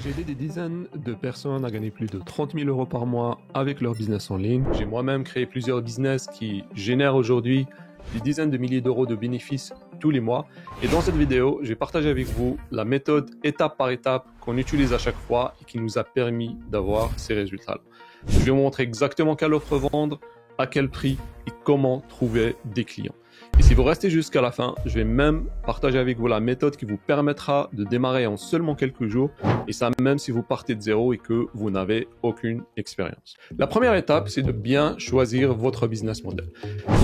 J'ai aidé des dizaines de personnes à gagner plus de 30 000 euros par mois avec leur business en ligne. J'ai moi-même créé plusieurs business qui génèrent aujourd'hui des dizaines de milliers d'euros de bénéfices tous les mois. Et dans cette vidéo, je vais partager avec vous la méthode étape par étape qu'on utilise à chaque fois et qui nous a permis d'avoir ces résultats. Je vais vous montrer exactement quelle offre vendre, à quel prix et comment trouver des clients. Et si vous restez jusqu'à la fin, je vais même partager avec vous la méthode qui vous permettra de démarrer en seulement quelques jours, et ça même si vous partez de zéro et que vous n'avez aucune expérience. La première étape, c'est de bien choisir votre business model.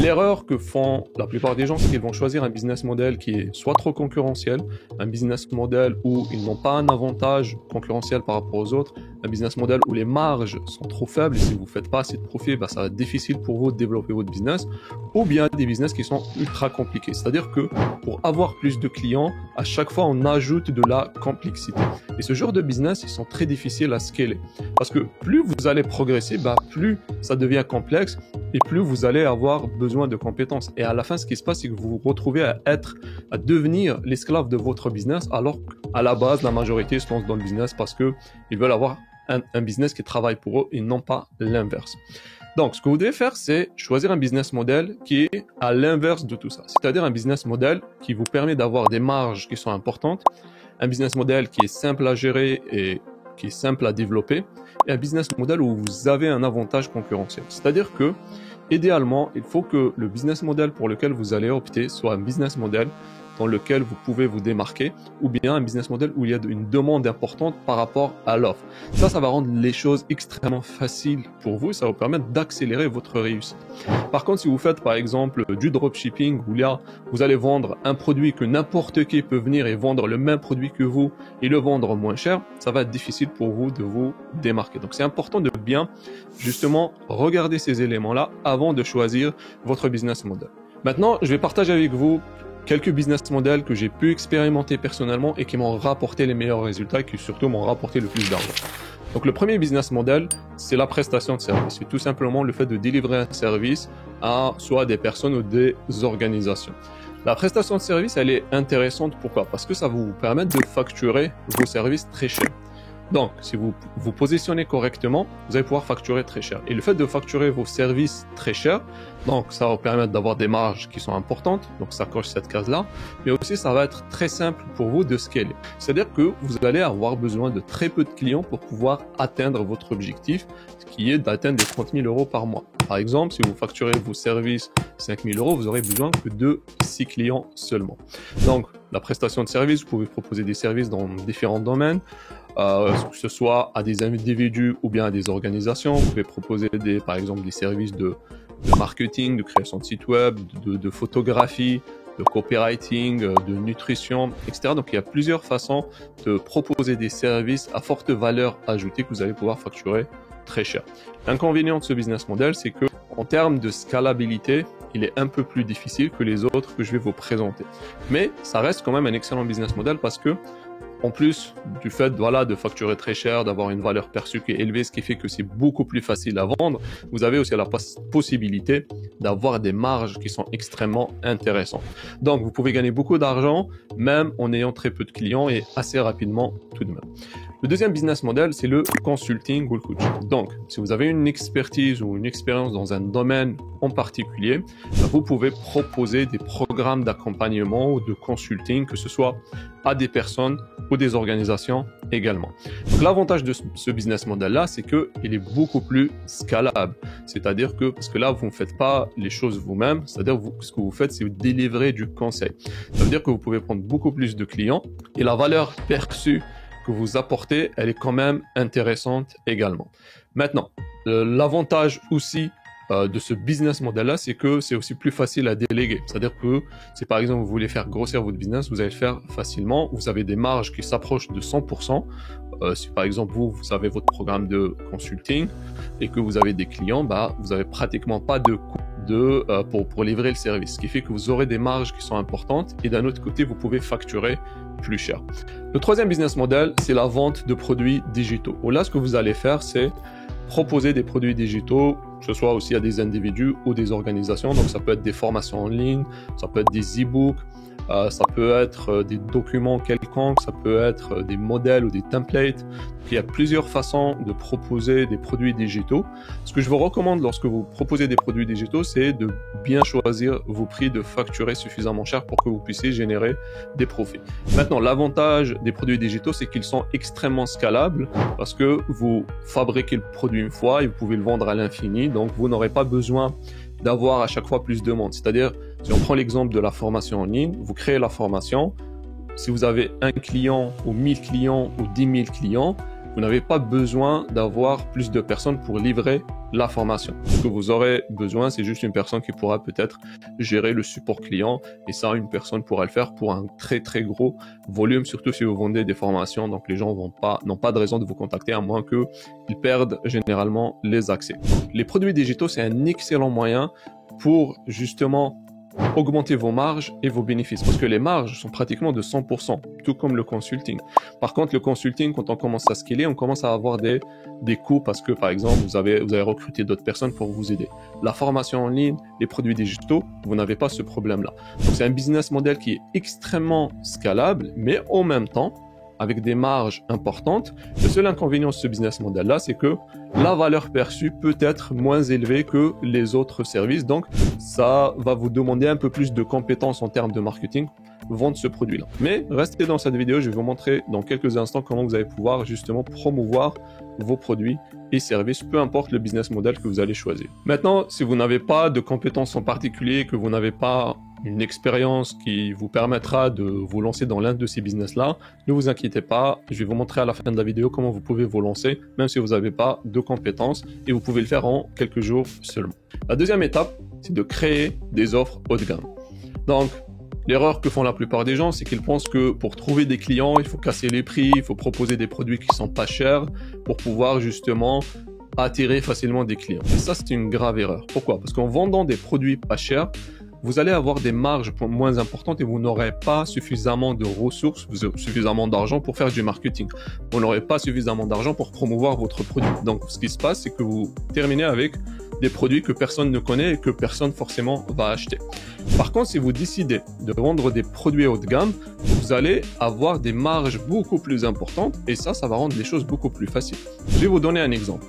L'erreur que font la plupart des gens, c'est qu'ils vont choisir un business model qui est soit trop concurrentiel, un business model où ils n'ont pas un avantage concurrentiel par rapport aux autres, un business model où les marges sont trop faibles et si vous ne faites pas assez de profit, ça va être difficile pour vous de développer votre business, ou bien des business qui sont ultra compliqués. C'est-à-dire que pour avoir plus de clients, à chaque fois, on ajoute de la complexité. Et ce genre de business, ils sont très difficiles à scaler. Parce que plus vous allez progresser, plus ça devient complexe et plus vous allez avoir besoin de compétences. Et à la fin, ce qui se passe, c'est que vous vous retrouvez à devenir l'esclave de votre business, alors qu'à la base, la majorité se lance dans le business parce qu'ils veulent avoir un business qui travaille pour eux et non pas l'inverse. Donc, ce que vous devez faire, c'est choisir un business model qui est à l'inverse de tout ça. C'est-à-dire un business model qui vous permet d'avoir des marges qui sont importantes, un business model qui est simple à gérer et qui est simple à développer, et un business model où vous avez un avantage concurrentiel. C'est-à-dire que, idéalement, il faut que le business model pour lequel vous allez opter soit un business model dans lequel vous pouvez vous démarquer, ou bien un business model où il y a une demande importante par rapport à l'offre. Ça va rendre les choses extrêmement faciles pour vous, ça va vous permettre d'accélérer votre réussite. Par contre, si vous faites par exemple du dropshipping, où là, vous allez vendre un produit que n'importe qui peut venir et vendre le même produit que vous et le vendre moins cher, ça va être difficile pour vous de vous démarquer. Donc c'est important de bien, justement, regarder ces éléments-là avant de choisir votre business model. Maintenant, je vais partager avec vous quelques business models que j'ai pu expérimenter personnellement et qui m'ont rapporté les meilleurs résultats et qui surtout m'ont rapporté le plus d'argent. Donc le premier business model, c'est la prestation de service. C'est tout simplement le fait de délivrer un service à soit des personnes ou des organisations. La prestation de service, elle est intéressante. Pourquoi? Parce que ça va vous permettre de facturer vos services très chers. Donc, si vous vous positionnez correctement, vous allez pouvoir facturer très cher. Et le fait de facturer vos services très chers, donc ça va vous permettre d'avoir des marges qui sont importantes, donc ça coche cette case-là, mais aussi ça va être très simple pour vous de scaler. C'est-à-dire que vous allez avoir besoin de très peu de clients pour pouvoir atteindre votre objectif, qui est d'atteindre les 30 000 euros par mois. Par exemple, si vous facturez vos services 5 000 euros, vous aurez besoin que de 6 clients seulement. Donc, la prestation de service, vous pouvez proposer des services dans différents domaines, que ce soit à des individus ou bien à des organisations. Vous pouvez proposer par exemple des services de marketing, de création de site web, de photographie, de copywriting, de nutrition, etc. Donc il y a plusieurs façons de proposer des services à forte valeur ajoutée que vous allez pouvoir facturer très cher. L'inconvénient de ce business model, c'est que en termes de scalabilité, il est un peu plus difficile que les autres que je vais vous présenter. Mais ça reste quand même un excellent business model parce que en plus du fait de facturer très cher, d'avoir une valeur perçue qui est élevée, ce qui fait que c'est beaucoup plus facile à vendre, vous avez aussi la possibilité d'avoir des marges qui sont extrêmement intéressantes. Donc, vous pouvez gagner beaucoup d'argent, même en ayant très peu de clients et assez rapidement tout de même. Le deuxième business model, c'est le consulting ou le coaching. Donc, si vous avez une expertise ou une expérience dans un domaine en particulier, vous pouvez proposer des programmes d'accompagnement ou de consulting, que ce soit à des personnes ou des organisations également. Donc, l'avantage de ce business model-là, c'est qu'il est beaucoup plus scalable. C'est-à-dire que, parce que là, vous ne faites pas les choses vous-même, c'est-à-dire ce que vous faites, c'est vous délivrer du conseil. Ça veut dire que vous pouvez prendre beaucoup plus de clients et la valeur perçue que vous apportez, elle est quand même intéressante également. Maintenant, l'avantage aussi de ce business model-là, c'est que c'est aussi plus facile à déléguer. C'est-à-dire que si par exemple vous voulez faire grossir votre business, vous allez le faire facilement. Vous avez des marges qui s'approchent de 100%. Si par exemple vous avez votre programme de consulting et que vous avez des clients, vous n'avez pratiquement pas de coût pour livrer le service. Ce qui fait que vous aurez des marges qui sont importantes et d'un autre côté, vous pouvez facturer plus cher. Le troisième business model, c'est la vente de produits digitaux. Là, ce que vous allez faire, c'est proposer des produits digitaux, que ce soit aussi à des individus ou des organisations. Donc, ça peut être des formations en ligne, ça peut être des e-books, Ça peut être des documents quelconques, ça peut être des modèles ou des templates. Il y a plusieurs façons de proposer des produits digitaux. Ce que je vous recommande lorsque vous proposez des produits digitaux, c'est de bien choisir vos prix, de facturer suffisamment cher pour que vous puissiez générer des profits. Maintenant, l'avantage des produits digitaux, c'est qu'ils sont extrêmement scalables parce que vous fabriquez le produit une fois et vous pouvez le vendre à l'infini. Donc, vous n'aurez pas besoin d'avoir à chaque fois plus de monde. C'est-à-dire, si on prend l'exemple de la formation en ligne, vous créez la formation. Si vous avez un client ou 1000 clients ou 10 000 clients, vous n'avez pas besoin d'avoir plus de personnes pour livrer la formation. Ce que vous aurez besoin, c'est juste une personne qui pourra peut-être gérer le support client. Et ça, une personne pourra le faire pour un très très gros volume, surtout si vous vendez des formations. Donc les gens n'ont pas de raison de vous contacter à moins qu'ils perdent généralement les accès. Les produits digitaux, c'est un excellent moyen pour justement augmenter vos marges et vos bénéfices parce que les marges sont pratiquement de 100%, tout comme le consulting. Par contre, le consulting, quand on commence à scaler, on commence à avoir des coûts parce que, par exemple, vous avez recruté d'autres personnes pour vous aider. La formation en ligne, les produits digitaux, vous n'avez pas ce problème-là. Donc, c'est un business model qui est extrêmement scalable, mais en même temps, avec des marges importantes. Le seul inconvénient de ce business model-là, c'est que la valeur perçue peut être moins élevée que les autres services. Donc, ça va vous demander un peu plus de compétences en termes de marketing pour vendre ce produit-là. Mais restez dans cette vidéo, je vais vous montrer dans quelques instants comment vous allez pouvoir justement promouvoir vos produits et services, peu importe le business model que vous allez choisir. Maintenant, si vous n'avez pas de compétences en particulier, que vous n'avez pas une expérience qui vous permettra de vous lancer dans l'un de ces business-là, ne vous inquiétez pas, je vais vous montrer à la fin de la vidéo comment vous pouvez vous lancer, même si vous n'avez pas de compétences, et vous pouvez le faire en quelques jours seulement. La deuxième étape, c'est de créer des offres haut de gamme. Donc, l'erreur que font la plupart des gens, c'est qu'ils pensent que pour trouver des clients, il faut casser les prix, il faut proposer des produits qui sont pas chers pour pouvoir justement attirer facilement des clients. Et ça, c'est une grave erreur. Pourquoi? Parce qu'en vendant des produits pas chers, vous allez avoir des marges moins importantes et vous n'aurez pas suffisamment de ressources, suffisamment d'argent pour faire du marketing. Vous n'aurez pas suffisamment d'argent pour promouvoir votre produit. Donc, ce qui se passe, c'est que vous terminez avec des produits que personne ne connaît et que personne forcément va acheter. Par contre, si vous décidez de vendre des produits haut de gamme, vous allez avoir des marges beaucoup plus importantes et ça va rendre les choses beaucoup plus faciles. Je vais vous donner un exemple.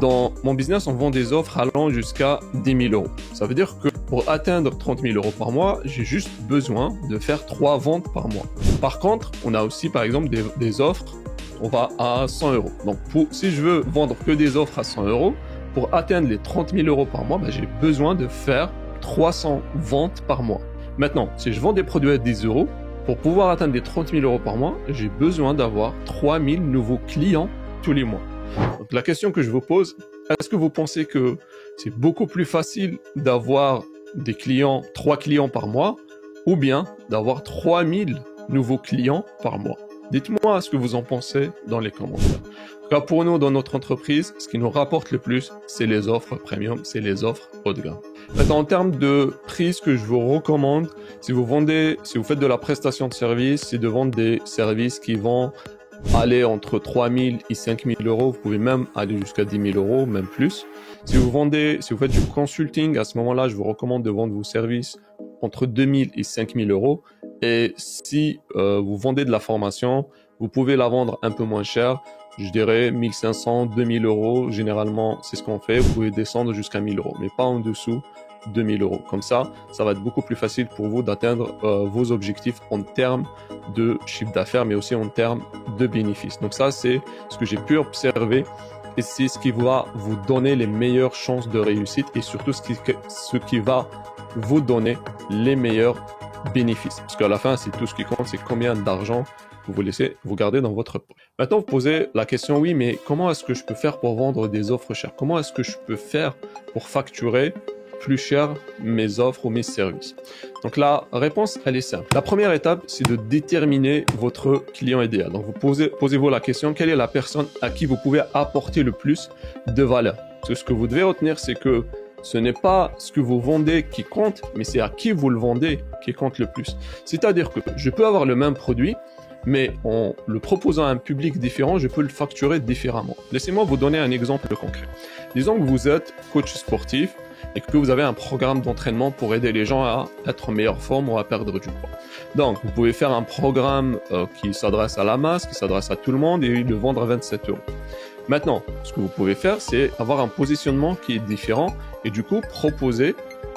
Dans mon business, on vend des offres allant jusqu'à 10 000 euros. Ça veut dire que pour atteindre 30 000 euros par mois, j'ai juste besoin de faire 3 ventes par mois. Par contre, on a aussi par exemple des offres, on va à 100 euros. Donc si je veux vendre que des offres à 100 euros, pour atteindre les 30 000 euros par mois, j'ai besoin de faire 300 ventes par mois. Maintenant, si je vends des produits à 10 euros, pour pouvoir atteindre les 30 000 euros par mois, j'ai besoin d'avoir 3 000 nouveaux clients tous les mois. Donc la question que je vous pose, est-ce que vous pensez que c'est beaucoup plus facile d'avoir des clients, 3 clients par mois, ou bien d'avoir 3 000 nouveaux clients par mois? Dites-moi ce que vous en pensez dans les commentaires. Car pour nous, dans notre entreprise, ce qui nous rapporte le plus, c'est les offres premium, c'est les offres haut de gamme. Maintenant, en termes de prix, ce que je vous recommande, si vous faites de la prestation de service, c'est de vendre des services qui vont aller entre 3 000 et 5 000 euros. Vous pouvez même aller jusqu'à 10 000 euros, même plus. Si vous faites du consulting, à ce moment-là, je vous recommande de vendre vos services entre 2 000 et 5 000 euros. Et si vous vendez de la formation, vous pouvez la vendre un peu moins cher. Je dirais 1 500, 2 000 euros. Généralement, c'est ce qu'on fait. Vous pouvez descendre jusqu'à 1 000 euros, mais pas en dessous de 1 000 euros. Comme ça, ça va être beaucoup plus facile pour vous d'atteindre vos objectifs en termes de chiffre d'affaires, mais aussi en termes de bénéfices. Donc ça, c'est ce que j'ai pu observer et c'est ce qui va vous donner les meilleures chances de réussite et surtout ce qui va vous donner les meilleurs bénéfices. Parce qu'à la fin, c'est tout ce qui compte, c'est combien d'argent vous gardez dans votre poche. Maintenant, vous posez la question, oui, mais comment est-ce que je peux faire pour vendre des offres chères? Comment est-ce que je peux faire pour facturer plus cher mes offres ou mes services? Donc la réponse, elle est simple. La première étape, c'est de déterminer votre client idéal. Donc vous posez-vous la question, quelle est la personne à qui vous pouvez apporter le plus de valeur? Parce que ce que vous devez retenir, c'est que ce n'est pas ce que vous vendez qui compte, mais c'est à qui vous le vendez qui compte le plus. C'est-à-dire que je peux avoir le même produit, mais en le proposant à un public différent, je peux le facturer différemment. Laissez-moi vous donner un exemple concret. Disons que vous êtes coach sportif et que vous avez un programme d'entraînement pour aider les gens à être en meilleure forme ou à perdre du poids. Donc, vous pouvez faire un programme qui s'adresse à la masse, qui s'adresse à tout le monde et le vendre à 27 euros. Maintenant, ce que vous pouvez faire, c'est avoir un positionnement qui est différent et du coup proposer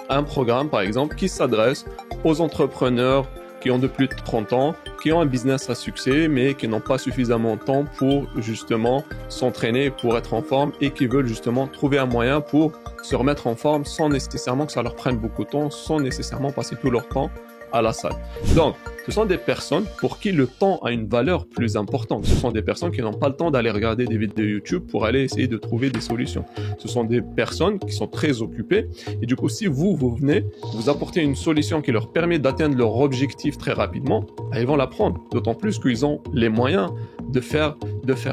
un programme, par exemple, qui s'adresse aux entrepreneurs qui ont de plus de 30 ans, qui ont un business à succès, mais qui n'ont pas suffisamment de temps pour justement s'entraîner, pour être en forme et qui veulent justement trouver un moyen pour se remettre en forme sans nécessairement que ça leur prenne beaucoup de temps, sans nécessairement passer tout leur temps à la salle. Donc, ce sont des personnes pour qui le temps a une valeur plus importante. Ce sont des personnes qui n'ont pas le temps d'aller regarder des vidéos YouTube pour aller essayer de trouver des solutions. Ce sont des personnes qui sont très occupées et du coup, si vous venez, vous apportez une solution qui leur permet d'atteindre leur objectif très rapidement, ils vont la prendre. D'autant plus qu'ils ont les moyens de faire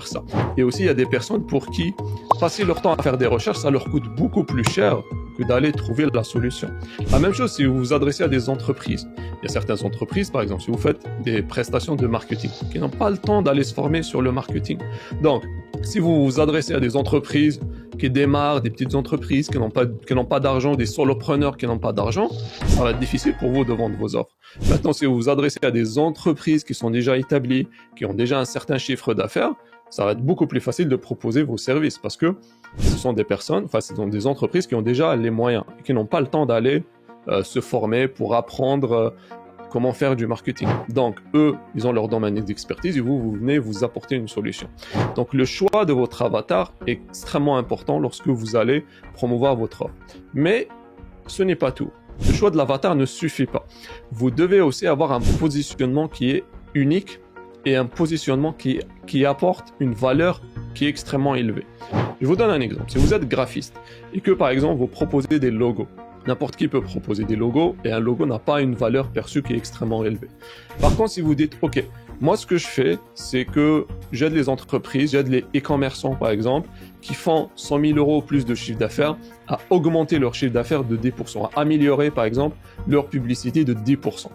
ça. Et aussi, il y a des personnes pour qui passer leur temps à faire des recherches, ça leur coûte beaucoup plus cher que d'aller trouver la solution. La même chose si vous vous adressez à des entreprises. Il y a certaines entreprises, par exemple, si vous faites des prestations de marketing, qui n'ont pas le temps d'aller se former sur le marketing. Donc, si vous vous adressez à des entreprises qui démarrent, des petites entreprises qui n'ont pas d'argent, des solopreneurs qui n'ont pas d'argent, ça va être difficile pour vous de vendre vos offres. Maintenant, si vous vous adressez à des entreprises qui sont déjà établies, qui ont déjà un certain chiffre d'affaires, ça va être beaucoup plus facile de proposer vos services parce que ce sont des personnes, enfin, ce sont des entreprises qui ont déjà les moyens et qui n'ont pas le temps d'aller se former pour apprendre comment faire du marketing. Donc, eux, ils ont leur domaine d'expertise et vous venez vous apporter une solution. Donc, le choix de votre avatar est extrêmement important lorsque vous allez promouvoir votre offre. Mais ce n'est pas tout. Le choix de l'avatar ne suffit pas. Vous devez aussi avoir un positionnement qui est unique et un positionnement qui apporte une valeur qui est extrêmement élevée. Je vous donne un exemple. Si vous êtes graphiste et que, par exemple, vous proposez des logos, n'importe qui peut proposer des logos et un logo n'a pas une valeur perçue qui est extrêmement élevée. Par contre, si vous dites, OK, moi, ce que je fais, c'est que j'aide les entreprises, j'aide les e-commerçants, par exemple, qui font 100 000 euros plus de chiffre d'affaires à augmenter leur chiffre d'affaires de 10%, à améliorer, par exemple, leur publicité de 10%.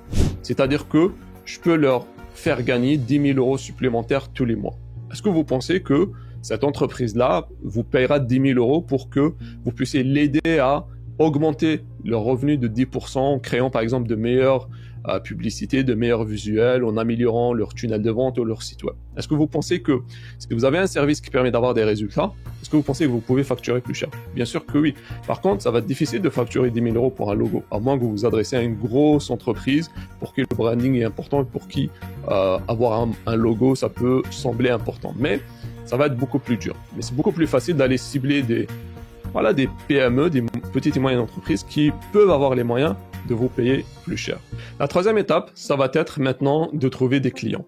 C'est-à-dire que je peux leur faire gagner 10 000 euros supplémentaires tous les mois. Est-ce que vous pensez que cette entreprise-là vous payera 10 000 euros pour que vous puissiez l'aider à augmenter leur revenu de 10% en créant par exemple de meilleures publicités, de meilleurs visuels, en améliorant leur tunnel de vente ou leur site web? Est-ce que vous pensez que si vous avez un service qui permet d'avoir des résultats, est-ce que vous pensez que vous pouvez facturer plus cher? Bien sûr que oui. Par contre, ça va être difficile de facturer 10 000 euros pour un logo, à moins que vous vous adressez à une grosse entreprise pour qui le branding est important et pour qui avoir un logo, ça peut sembler important. Mais ça va être beaucoup plus dur. Mais c'est beaucoup plus facile d'aller cibler des PME, des petites et moyennes entreprises qui peuvent avoir les moyens de vous payer plus cher. La troisième étape, ça va être maintenant de trouver des clients.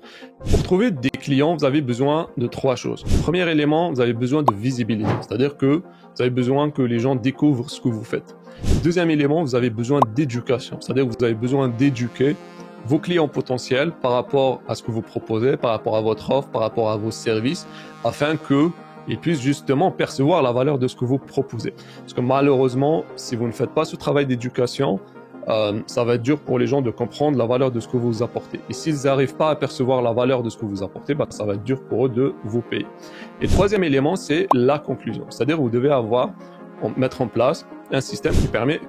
Pour trouver des clients, vous avez besoin de 3 choses. Premier élément, vous avez besoin de visibilité, c'est-à-dire que vous avez besoin que les gens découvrent ce que vous faites. Deuxième élément, vous avez besoin d'éducation, c'est-à-dire que vous avez besoin d'éduquer vos clients potentiels par rapport à ce que vous proposez, par rapport à votre offre, par rapport à vos services, afin qu'ils puissent justement percevoir la valeur de ce que vous proposez. Parce que malheureusement, si vous ne faites pas ce travail d'éducation, ça va être dur pour les gens de comprendre la valeur de ce que vous apportez. Et s'ils n'arrivent pas à percevoir la valeur de ce que vous apportez, ça va être dur pour eux de vous payer. Et troisième élément, c'est la conclusion. C'est-à-dire que vous devez mettre en place un système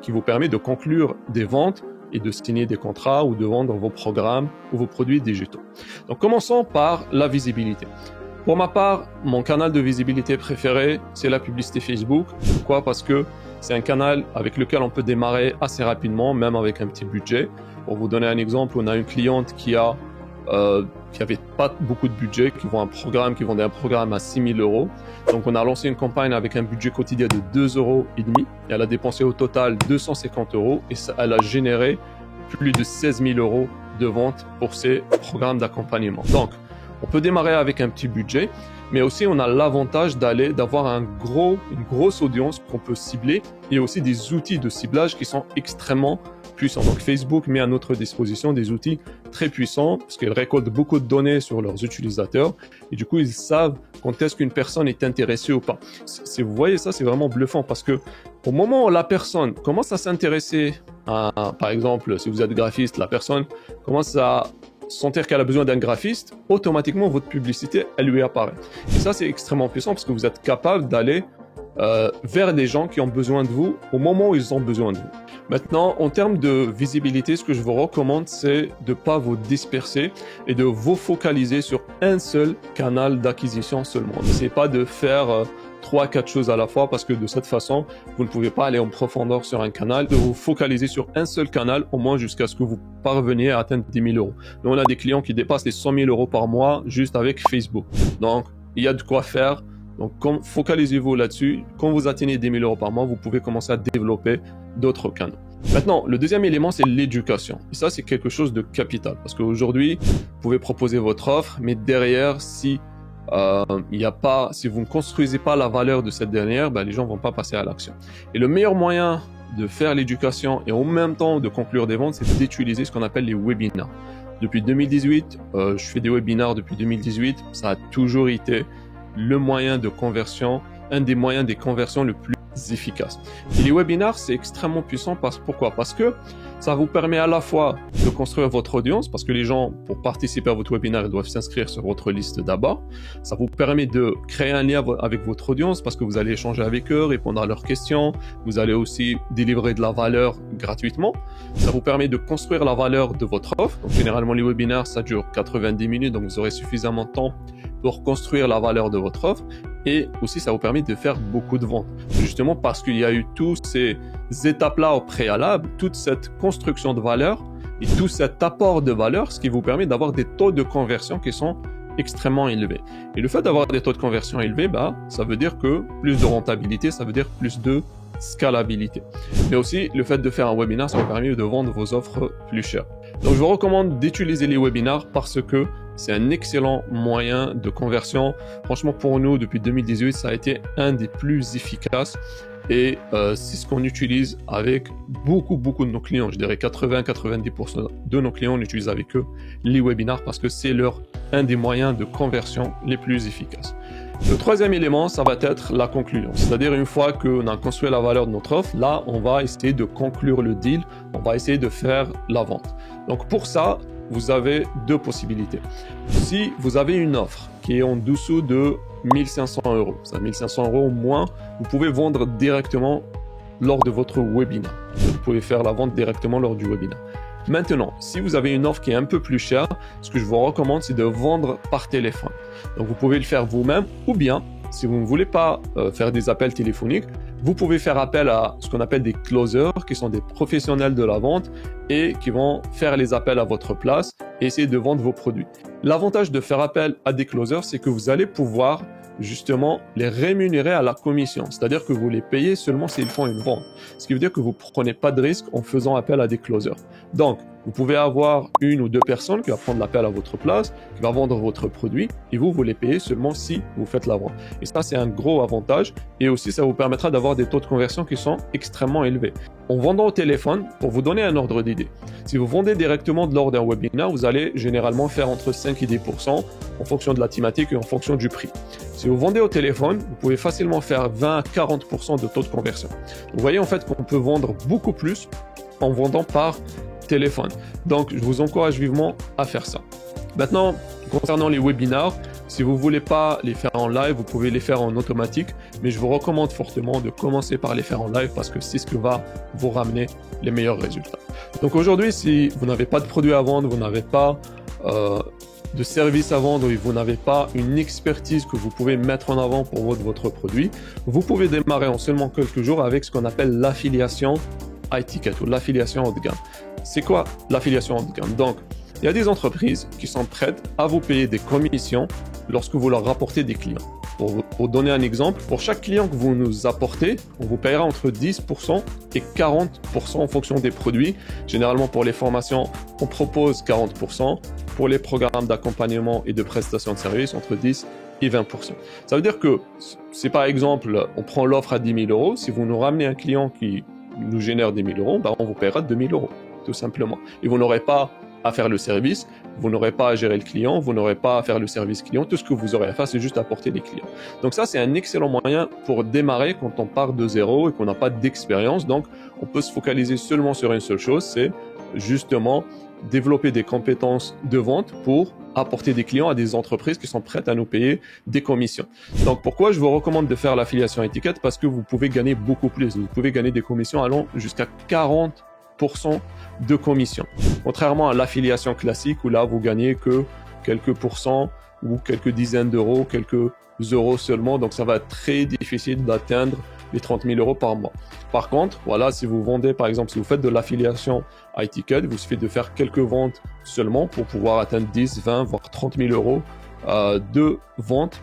qui vous permet de conclure des ventes et de signer des contrats ou de vendre vos programmes ou vos produits digitaux. Donc commençons par la visibilité. Pour ma part, mon canal de visibilité préféré, c'est la publicité Facebook. Pourquoi? Parce que c'est un canal avec lequel on peut démarrer assez rapidement, même avec un petit budget. Pour vous donner un exemple, on a une cliente qui avait pas beaucoup de budget, qui vendait un programme à 6 000 euros. Donc on a lancé une campagne avec un budget quotidien de 2,5 euros. Et elle a dépensé au total 250 euros et elle a généré plus de 16 000 euros de vente pour ces programmes d'accompagnement. Donc, on peut démarrer avec un petit budget, mais aussi on a l'avantage d'avoir une grosse audience qu'on peut cibler et aussi des outils de ciblage qui sont extrêmement puissants. Donc Facebook met à notre disposition des outils très puissants parce qu'ils récoltent beaucoup de données sur leurs utilisateurs et du coup ils savent quand est-ce qu'une personne est intéressée ou pas. Si vous voyez ça, c'est vraiment bluffant parce que au moment où la personne commence à s'intéresser par exemple, si vous êtes graphiste, la personne commence à sentir qu'elle a besoin d'un graphiste, automatiquement votre publicité, elle lui apparaît. Et ça, c'est extrêmement puissant parce que vous êtes capable d'aller vers des gens qui ont besoin de vous au moment où ils ont besoin de vous. Maintenant, en termes de visibilité, ce que je vous recommande, c'est de ne pas vous disperser et de vous focaliser sur un seul canal d'acquisition seulement. N'essayez pas de faire 3-4 choses à la fois parce que de cette façon, vous ne pouvez pas aller en profondeur sur un canal, de vous focaliser sur un seul canal au moins jusqu'à ce que vous parveniez à atteindre 10 000 euros. Nous, on a des clients qui dépassent les 100 000 euros par mois juste avec Facebook. Donc, il y a de quoi faire. Donc, focalisez-vous là-dessus. Quand vous atteignez 10 000 euros par mois, vous pouvez commencer à développer d'autres canaux. Maintenant, le deuxième élément, c'est l'éducation. Et ça, c'est quelque chose de capital. Parce qu'aujourd'hui, vous pouvez proposer votre offre, mais derrière, si vous ne construisez pas la valeur de cette dernière, les gens ne vont pas passer à l'action. Et le meilleur moyen de faire l'éducation et en même temps de conclure des ventes, c'est d'utiliser ce qu'on appelle les webinars. Depuis 2018, je fais des webinars depuis 2018. Ça a toujours été le moyen de conversion, un des moyens de conversion le plus efficace. Et les webinars, c'est extrêmement puissant. Pourquoi? Parce que ça vous permet à la fois de construire votre audience, parce que les gens, pour participer à votre webinaire, ils doivent s'inscrire sur votre liste d'abord. Ça vous permet de créer un lien avec votre audience, parce que vous allez échanger avec eux, répondre à leurs questions. Vous allez aussi délivrer de la valeur gratuitement. Ça vous permet de construire la valeur de votre offre. Donc, généralement, les webinaires, ça dure 90 minutes, donc vous aurez suffisamment de temps pour construire la valeur de votre offre. Et aussi, ça vous permet de faire beaucoup de ventes. Justement parce qu'il y a eu tous ces étapes-là au préalable, toute cette construction de valeur et tout cet apport de valeur, ce qui vous permet d'avoir des taux de conversion qui sont extrêmement élevés. Et le fait d'avoir des taux de conversion élevés, ça veut dire que plus de rentabilité, ça veut dire plus de scalabilité. Mais aussi, le fait de faire un webinar, ça vous permet de vendre vos offres plus chères. Donc, je vous recommande d'utiliser les webinars parce que c'est un excellent moyen de conversion. Franchement, pour nous, depuis 2018, ça a été un des plus efficaces. Et c'est ce qu'on utilise avec beaucoup de nos clients. Je dirais 80-90% de nos clients, on utilise avec eux les webinars parce que c'est un des moyens de conversion les plus efficaces. Le troisième élément, ça va être la conclusion. C'est-à-dire une fois qu'on a construit la valeur de notre offre, là, on va essayer de conclure le deal. On va essayer de faire la vente. Donc pour ça, vous avez deux possibilités. Si vous avez une offre qui est en dessous de 1500 euros, c'est 1500 euros au moins, vous pouvez vendre directement lors de votre webinaire. Vous pouvez faire la vente directement lors du webinaire. Maintenant, si vous avez une offre qui est un peu plus chère, ce que je vous recommande, c'est de vendre par téléphone. Donc, vous pouvez le faire vous-même ou bien, si vous ne voulez pas faire des appels téléphoniques, vous pouvez faire appel à ce qu'on appelle des closers, qui sont des professionnels de la vente et qui vont faire les appels à votre place et essayer de vendre vos produits. L'avantage de faire appel à des closers, c'est que vous allez pouvoir justement les rémunérer à la commission. C'est-à-dire que vous les payez seulement s'ils font une vente. Ce qui veut dire que vous ne prenez pas de risque en faisant appel à des closers. Donc, vous pouvez avoir une ou deux personnes qui vont prendre l'appel à votre place, qui va vendre votre produit et vous les payez seulement si vous faites la vente. Et ça, c'est un gros avantage et aussi, ça vous permettra d'avoir des taux de conversion qui sont extrêmement élevés. En vendant au téléphone, pour vous donner un ordre d'idée, si vous vendez directement lors d'un webinaire, vous allez généralement faire entre 5 et 10% en fonction de la thématique et en fonction du prix. Si vous vendez au téléphone, vous pouvez facilement faire 20 à 40% de taux de conversion. Vous voyez en fait qu'on peut vendre beaucoup plus en vendant par téléphone. Donc, je vous encourage vivement à faire ça. Maintenant, concernant les webinars, si vous ne voulez pas les faire en live, vous pouvez les faire en automatique, mais je vous recommande fortement de commencer par les faire en live parce que c'est ce qui va vous ramener les meilleurs résultats. Donc aujourd'hui, si vous n'avez pas de produit à vendre, vous n'avez pas de service à vendre et vous n'avez pas une expertise que vous pouvez mettre en avant pour votre produit, vous pouvez démarrer en seulement quelques jours avec ce qu'on appelle l'affiliation high ticket ou l'affiliation haut de gamme. C'est quoi l'affiliation haut de gamme? Donc, il y a des entreprises qui sont prêtes à vous payer des commissions lorsque vous leur rapportez des clients. Pour donner un exemple, pour chaque client que vous nous apportez, on vous paiera entre 10% et 40% en fonction des produits. Généralement, pour les formations, on propose 40%. Pour les programmes d'accompagnement et de prestation de services, entre 10 et 20%. Ça veut dire que si par exemple, on prend l'offre à 10 000 euros, si vous nous ramenez un client qui nous génère 10 000 euros, on vous paiera 2 000 euros, tout simplement. Et vous n'aurez pas à faire le service, vous n'aurez pas à gérer le client, vous n'aurez pas à faire le service client, tout ce que vous aurez à faire, c'est juste apporter des clients. Donc ça, c'est un excellent moyen pour démarrer quand on part de zéro et qu'on n'a pas d'expérience. Donc, on peut se focaliser seulement sur une seule chose, c'est justement développer des compétences de vente pour apporter des clients à des entreprises qui sont prêtes à nous payer des commissions. Donc pourquoi je vous recommande de faire l'affiliation étiquette? Parce que vous pouvez gagner beaucoup plus. Vous pouvez gagner des commissions allant jusqu'à 40% de commissions. Contrairement à l'affiliation classique où là vous gagnez que quelques pourcents ou quelques dizaines d'euros, quelques euros seulement. Donc ça va être très difficile d'atteindre les 30 000 euros par mois. Par contre, voilà, si vous vendez, par exemple, si vous faites de l'affiliation à Etiquette, il vous suffit de faire quelques ventes seulement pour pouvoir atteindre 10, 20, voire 30 000 euros de ventes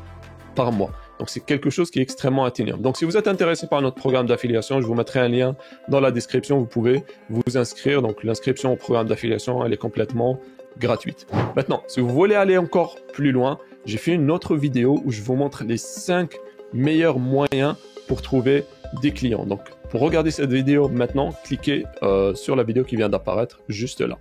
par mois. Donc, c'est quelque chose qui est extrêmement atteignable. Donc, si vous êtes intéressé par notre programme d'affiliation, je vous mettrai un lien dans la description. Vous pouvez vous inscrire. Donc, l'inscription au programme d'affiliation, elle est complètement gratuite. Maintenant, si vous voulez aller encore plus loin, j'ai fait une autre vidéo où je vous montre les 5 meilleurs moyens pour trouver des clients. Donc, pour regarder cette vidéo maintenant, cliquez sur la vidéo qui vient d'apparaître juste là.